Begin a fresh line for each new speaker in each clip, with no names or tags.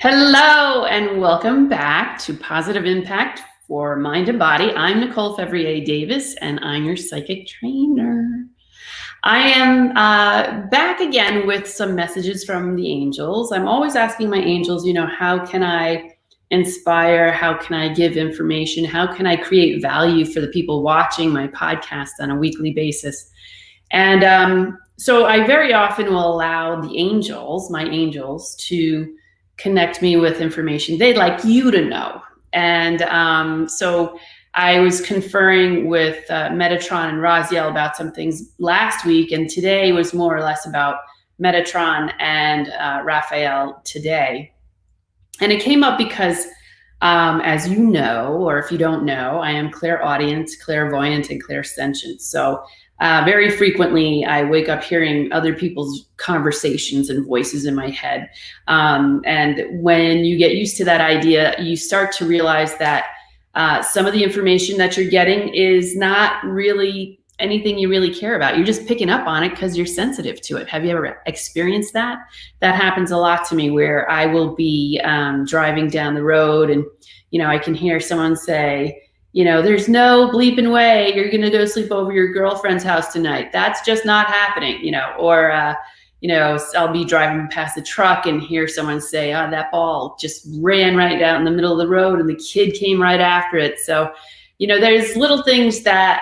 Hello and welcome back to Positive Impact for Mind and Body. I'm Nicole Fevrier Davis and I'm your psychic trainer. I am back again with some messages from the angels. I'm always asking my angels, how can I inspire? How can I give information? How can I create value for the people watching my podcast on a weekly basis? And so I very often will allow the angels, my angels, to connect me with information they'd like you to know. And so I was conferring with Metatron and Raziel about some things last week, and today was more or less about Metatron and Raphael today. And it came up because, as you know, or if you don't know, I am clairaudient, clairvoyant, and clairsentient. So very frequently, I wake up hearing other people's conversations and voices in my head. And when you get used to that idea, you start to realize that some of the information that you're getting is not really anything you really care about. You're just picking up on it because you're sensitive to it. Have you ever experienced that? That happens a lot to me, where I will be driving down the road and, I can hear someone say, there's no bleeping way you're going to go sleep over your girlfriend's house tonight. That's just not happening, or, I'll be driving past the truck and hear someone say, oh, that ball just ran right down in the middle of the road and the kid came right after it. So, there's little things that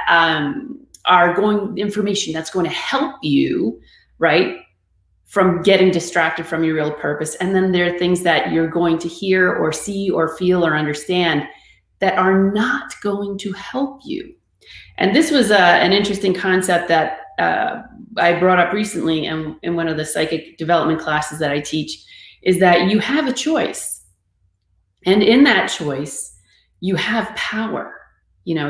information that's going to help you, right, from getting distracted from your real purpose. And then there are things that you're going to hear or see or feel or understand that are not going to help you. And this was an interesting concept that I brought up recently in one of the psychic development classes that I teach, is that you have a choice. And in that choice, you have power.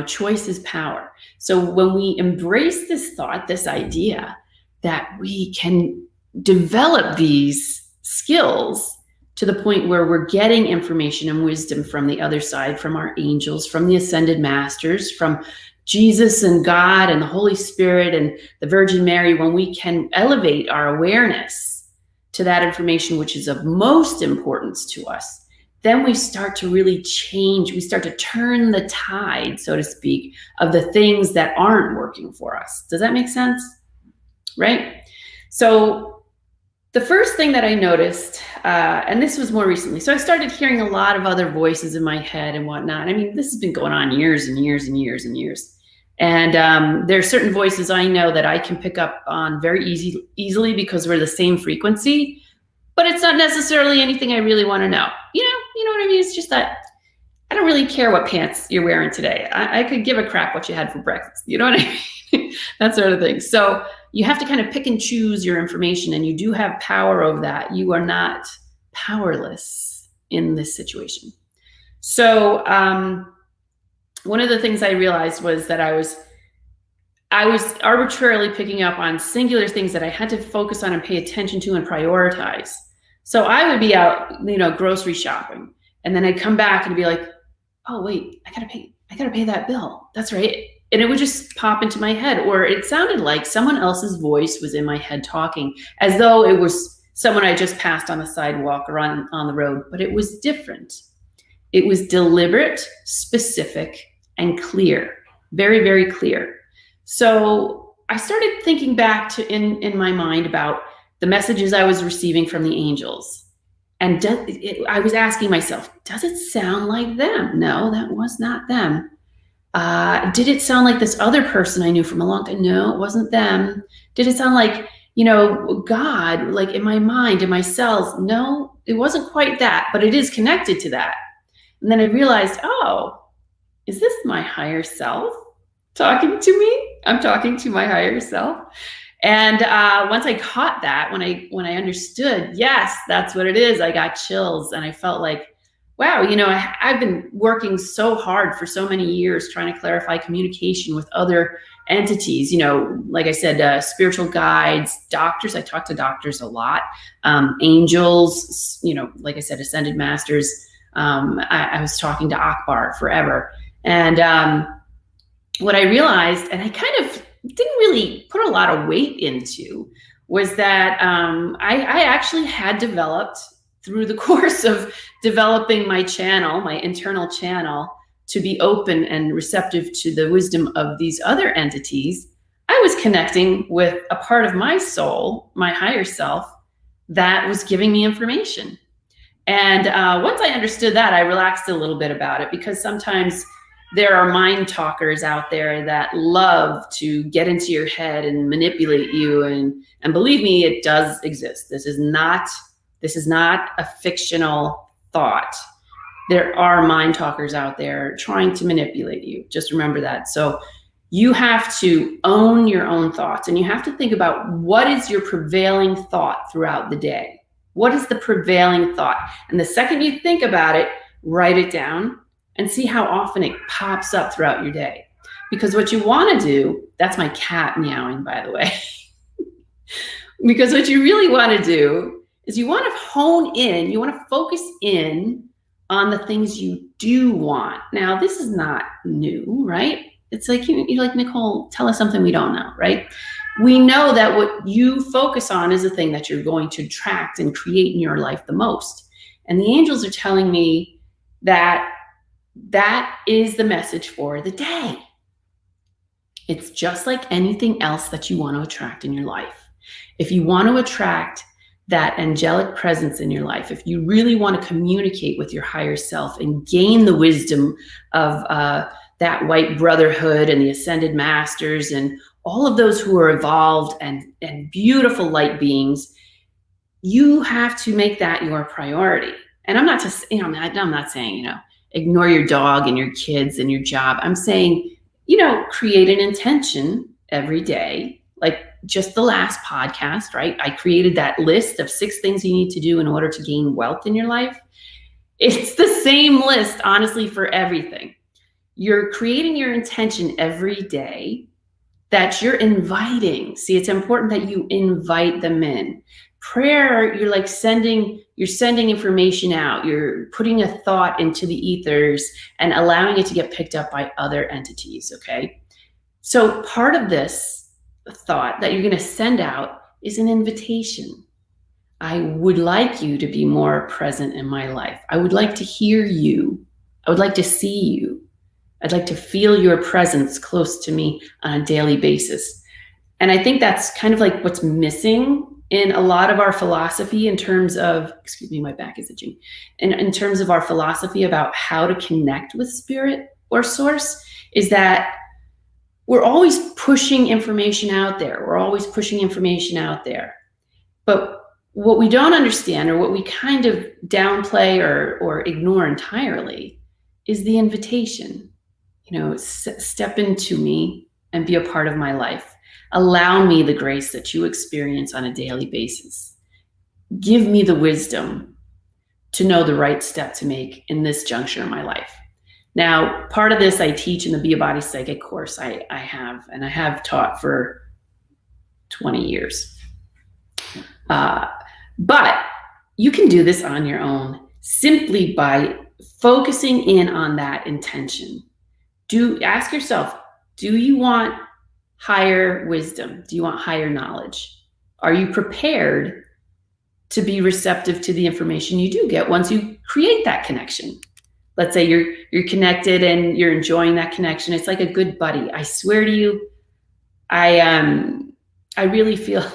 Choice is power. So when we embrace this thought, this idea that we can develop these skills to the point where we're getting information and wisdom from the other side, from our angels, from the ascended masters, from Jesus and God and the Holy Spirit and the Virgin Mary, when we can elevate our awareness to that information which is of most importance to us, then we start to really change. We start to turn the tide, so to speak, of the things that aren't working for us. Does that make sense? Right? So the first thing that I noticed, and this was more recently, so I started hearing a lot of other voices in my head and whatnot. I mean, this has been going on years and years and years and years. And there are certain voices I know that I can pick up on very easily because we're the same frequency, but it's not necessarily anything I really want to know. You know what I mean? It's just that I don't really care what pants you're wearing today. I could give a crap what you had for breakfast. You know what I mean? That sort of thing. So you have to kind of pick and choose your information, and you do have power over that. You are not powerless in this situation. So one of the things I realized was that I was arbitrarily picking up on singular things that I had to focus on and pay attention to and prioritize. So I would be out, grocery shopping, and then I'd come back and be like, oh, wait, I gotta pay that bill. That's right. And it would just pop into my head, or it sounded like someone else's voice was in my head talking, as though it was someone I just passed on the sidewalk or on the road, but it was different. It was deliberate, specific, and clear, very, very clear. So I started thinking back to in my mind about the messages I was receiving from the angels. And I was asking myself, does it sound like them? No, that was not them. Did it sound like this other person I knew from a long time? No, it wasn't them. Did it sound like, God, like in my mind, in my cells? No, it wasn't quite that, but it is connected to that. And then I realized, oh, is this my higher self talking to me? I'm talking to my higher self. And once I caught that, when I understood, yes, that's what it is, I got chills, and I felt like, wow, I've been working so hard for so many years trying to clarify communication with other entities, like I said, spiritual guides, doctors. I talk to doctors a lot, angels, like I said, ascended masters. I was talking to Akbar forever. And what I realized, and I kind of didn't really put a lot of weight into, was that I actually had developed through the course of developing my channel, my internal channel, to be open and receptive to the wisdom of these other entities, I was connecting with a part of my soul, my higher self, that was giving me information. And once I understood that, I relaxed a little bit about it, because sometimes there are mind talkers out there that love to get into your head and manipulate you. And believe me, it does exist. This is not a fictional thought. There are mind talkers out there trying to manipulate you. Just remember that. So you have to own your own thoughts, and you have to think about, what is your prevailing thought throughout the day? What is the prevailing thought? And the second you think about it, write it down and see how often it pops up throughout your day. Because what you want to do, that's my cat meowing, by the way. Because what you really want to do is you want to hone in, you want to focus in on the things you do want. Now, this is not new, right? It's like, you're like, Nicole, tell us something we don't know, right? We know that what you focus on is the thing that you're going to attract and create in your life the most. And the angels are telling me that that is the message for the day. It's just like anything else that you want to attract in your life. If you want to attract that angelic presence in your life, if you really want to communicate with your higher self and gain the wisdom of that white brotherhood and the ascended masters and all of those who are evolved and beautiful light beings, you have to make that your priority. And I'm not just, I'm not saying, ignore your dog and your kids and your job. I'm saying, create an intention every day. Like just the last podcast, right? I created that list of 6 things you need to do in order to gain wealth in your life. It's the same list, honestly, for everything. You're creating your intention every day that you're inviting. See, it's important that you invite them in. Prayer, you're like sending information out. You're putting a thought into the ethers and allowing it to get picked up by other entities, okay? So part of this thought that you're going to send out is an invitation. I would like you to be more present in my life. I would like to hear you. I would like to see you. I'd like to feel your presence close to me on a daily basis. And I think that's kind of like what's missing in a lot of our philosophy in terms of, excuse me, my back is itching. In terms of our philosophy about how to connect with spirit or source, is that we're always pushing information out there. We're always pushing information out there. But what we don't understand, or what we kind of downplay or ignore entirely, is the invitation. Step into me and be a part of my life. Allow me the grace that you experience on a daily basis. Give me the wisdom to know the right step to make in this juncture in my life. Now, part of this I teach in the Be a Body Psychic course I have taught for 20 years. But you can do this on your own simply by focusing in on that intention. Ask yourself, do you want higher wisdom? Do you want higher knowledge? Are you prepared to be receptive to the information you do get once you create that connection? Let's say you're connected and you're enjoying that connection. It's like a good buddy. I swear to you, I really feel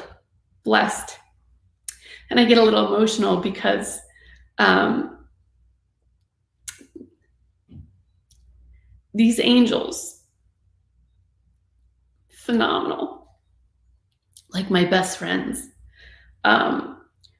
blessed. And I get a little emotional because these angels, phenomenal, like my best friends.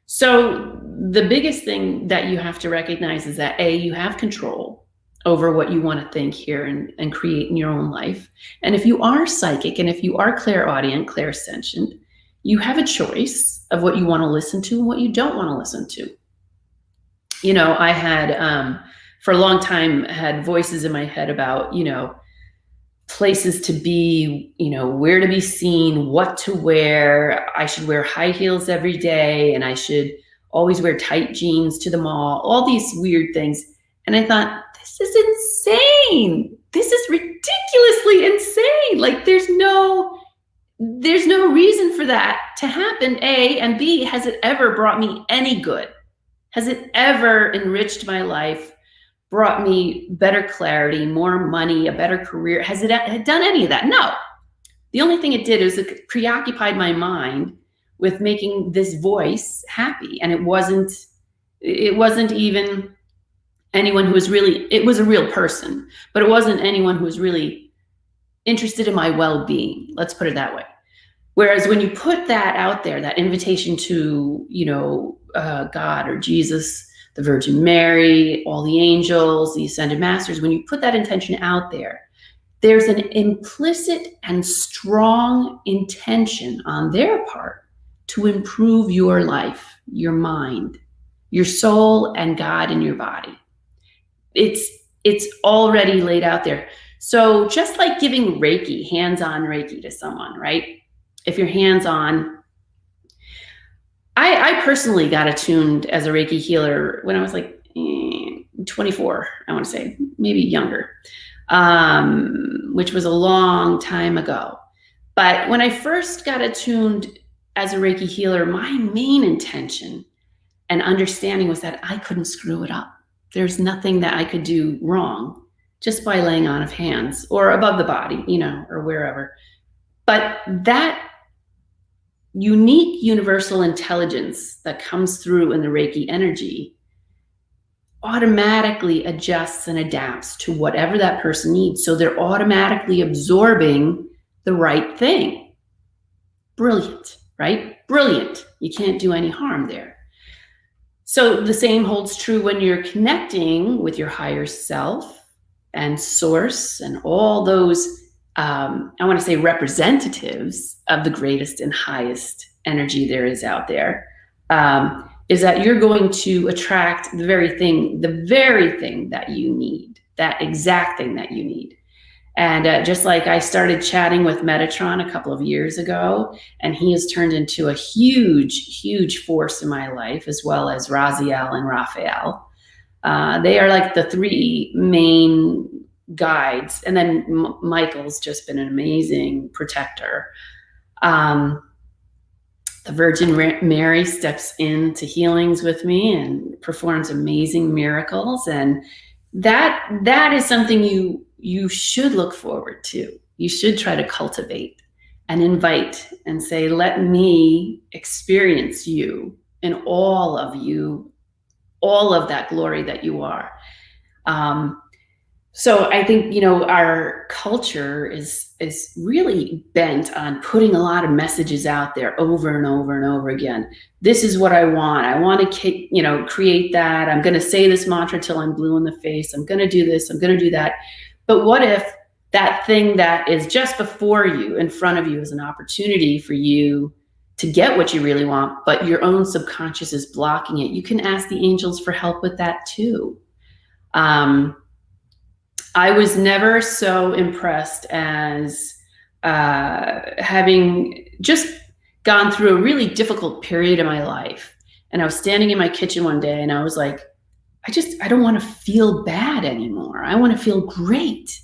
So the biggest thing that you have to recognize is that you have control over what you want to think here and create in your own life. And if you are psychic and if you are clairaudient, clairsentient, you have a choice of what you want to listen to and what you don't want to listen to. I had, for a long time, had voices in my head about, places to be, where to be seen, what to wear. I should wear high heels every day, and I should always wear tight jeans to the mall, all these weird things. And I thought, this is insane. This is ridiculously insane. Like there's no reason for that to happen, A, and B, has it ever brought me any good? Has it ever enriched my life, brought me better clarity, more money, a better career? Has it done any of that? No. The only thing it did is it preoccupied my mind with making this voice happy. And it wasn't even anyone who was really, it was a real person, but it wasn't anyone who was really interested in my well-being. Let's put it that way. Whereas when you put that out there, that invitation to, God or Jesus, the Virgin Mary, all the angels, the ascended masters, when you put that intention out there, there's an implicit and strong intention on their part to improve your life, your mind, your soul, and God in your body. It's already laid out there. So just like giving Reiki, hands-on Reiki to someone, right? If you're hands-on, I personally got attuned as a Reiki healer when I was like 24, I want to say, maybe younger, which was a long time ago. But when I first got attuned as a Reiki healer, my main intention and understanding was that I couldn't screw it up. There's nothing that I could do wrong just by laying on of hands or above the body, or wherever. But that unique universal intelligence that comes through in the Reiki energy automatically adjusts and adapts to whatever that person needs. So they're automatically absorbing the right thing. Brilliant, right? Brilliant. You can't do any harm there. So the same holds true when you're connecting with your higher self and source and all those, I want to say, representatives of the greatest and highest energy there is out there, is that you're going to attract the very thing that you need, that exact thing that you need. And just like I started chatting with Metatron a couple of years ago, and he has turned into a huge, huge force in my life, as well as Raziel and Raphael. They are like the three main guides. And then Michael's just been an amazing protector. The Virgin Mary steps into healings with me and performs amazing miracles. And that is something you should look forward to. You should try to cultivate and invite and say, let me experience you and all of you, all of that glory that you are. So I think, our culture is really bent on putting a lot of messages out there over and over and over again. This is what I want. I want to, create that. I'm going to say this mantra till I'm blue in the face. I'm going to do this. I'm going to do that. But what if that thing that is just before you, in front of you, is an opportunity for you to get what you really want, but your own subconscious is blocking it? You can ask the angels for help with that too. I was never so impressed as having just gone through a really difficult period in my life. And I was standing in my kitchen one day and I was like, I don't want to feel bad anymore. I want to feel great.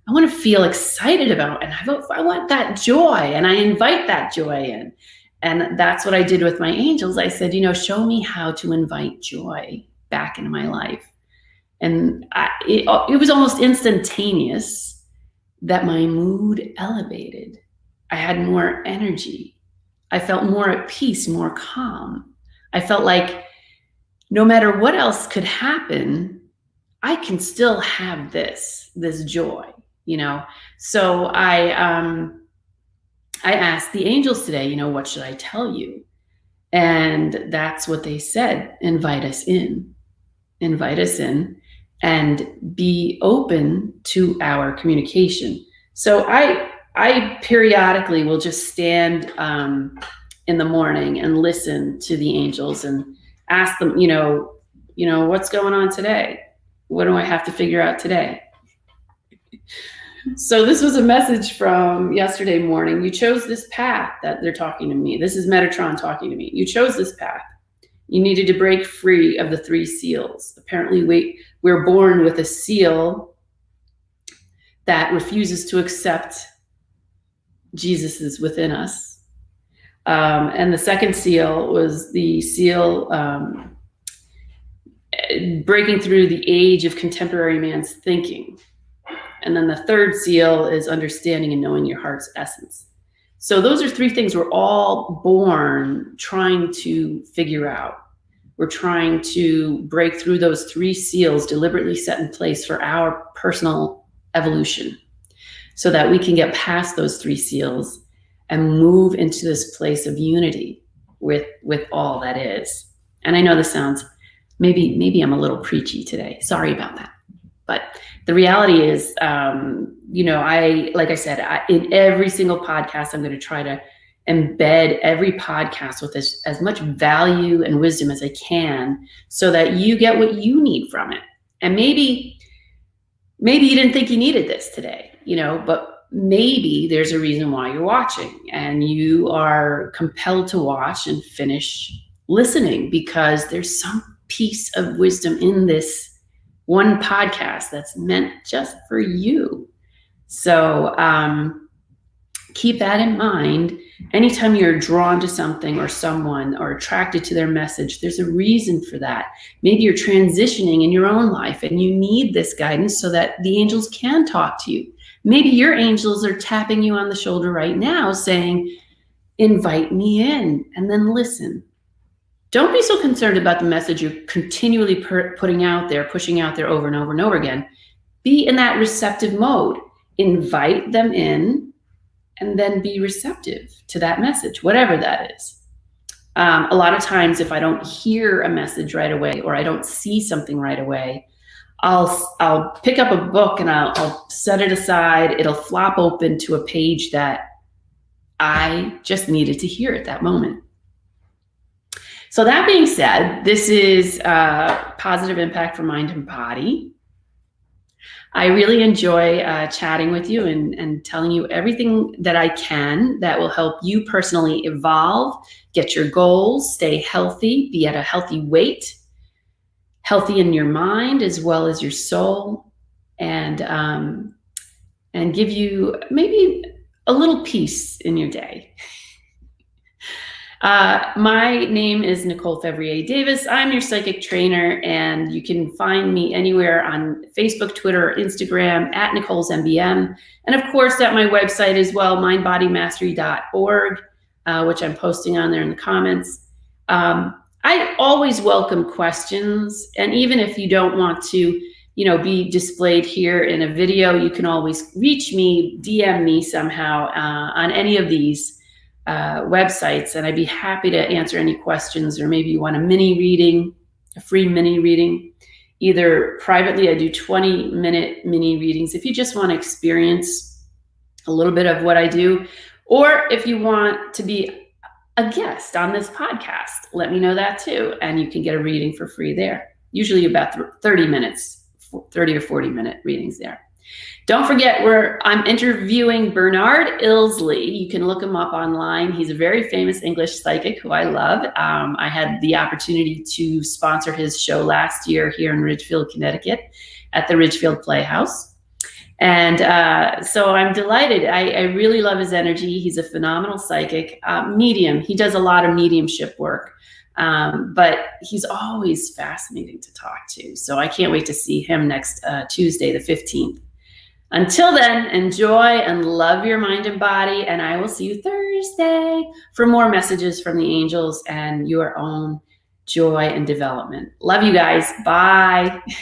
I want to feel excited about it. And I want that joy, and I invite that joy in. And that's what I did with my angels. I said, show me how to invite joy back into my life. And it was almost instantaneous that my mood elevated. I had more energy. I felt more at peace, more calm. I felt like no matter what else could happen, I can still have this joy, So I asked the angels today, what should I tell you? And that's what they said. Invite us in, and be open to our communication. So I periodically will just stand in the morning and listen to the angels and ask them, what's going on today? What do I have to figure out today? So this was a message from yesterday morning. You chose this path that they're talking to me. This is Metatron talking to me. You chose this path. You needed to break free of the 3 seals. Apparently we're born with a seal that refuses to accept Jesus is within us. And the second seal was the seal breaking through the age of contemporary man's thinking. And then the third seal is understanding and knowing your heart's essence. So those are three things we're all born trying to figure out. We're trying to break through those three seals deliberately set in place for our personal evolution so that we can get past those three seals and move into this place of unity with all that is. And I know this sounds, maybe I'm a little preachy today. Sorry about that. But the reality is, like I said, in every single podcast, I'm going to try to embed every podcast with as much value and wisdom as I can so that you get what you need from it. And maybe you didn't think you needed this today, but maybe there's a reason why you're watching and you are compelled to watch and finish listening because there's some piece of wisdom in this one podcast that's meant just for you. So keep that in mind. Anytime you're drawn to something or someone or attracted to their message, there's a reason for that. Maybe you're transitioning in your own life and you need this guidance so that the angels can talk to you. Maybe your angels are tapping you on the shoulder right now saying, invite me in, and then listen. Don't be so concerned about the message you're continually pushing out there over and over and over again. Be in that receptive mode. Invite them in and then be receptive to that message, whatever that is. A lot of times if I don't hear a message right away or I don't see something right away, I'll pick up a book and I'll set it aside. It'll flop open to a page that I just needed to hear at that moment. So that being said, this is Positive Impact for Mind and Body. I really enjoy chatting with you and telling you everything that I can that will help you personally evolve, get your goals, stay healthy, be at a healthy weight, healthy in your mind as well as your soul, and give you maybe a little peace in your day. My name is Nicole Fevrier Davis. I'm your psychic trainer, and you can find me anywhere on Facebook, Twitter, or Instagram at Nicole's MBM. And of course, at my website as well, mindbodymastery.org, which I'm posting on there in the comments. I always welcome questions. And even if you don't want to, be displayed here in a video, you can always reach me, DM me somehow on any of these websites, and I'd be happy to answer any questions. Or maybe you want a free mini reading, either privately. I do 20-minute mini readings if you just want to experience a little bit of what I do, or if you want to be a guest on this podcast, let me know that too, and you can get a reading for free there. Usually about 30 minutes, 30 or 40-minute readings there. Don't forget, I'm interviewing Bernard Ilsley. You can look him up online. He's a very famous English psychic who I love. I had the opportunity to sponsor his show last year here in Ridgefield, Connecticut at the Ridgefield Playhouse. And so I'm delighted. I really love his energy. He's a phenomenal psychic, medium. He does a lot of mediumship work, but he's always fascinating to talk to. So I can't wait to see him next Tuesday, the 15th. Until then, enjoy and love your mind and body, and I will see you Thursday for more messages from the angels and your own joy and development. Love you guys. Bye.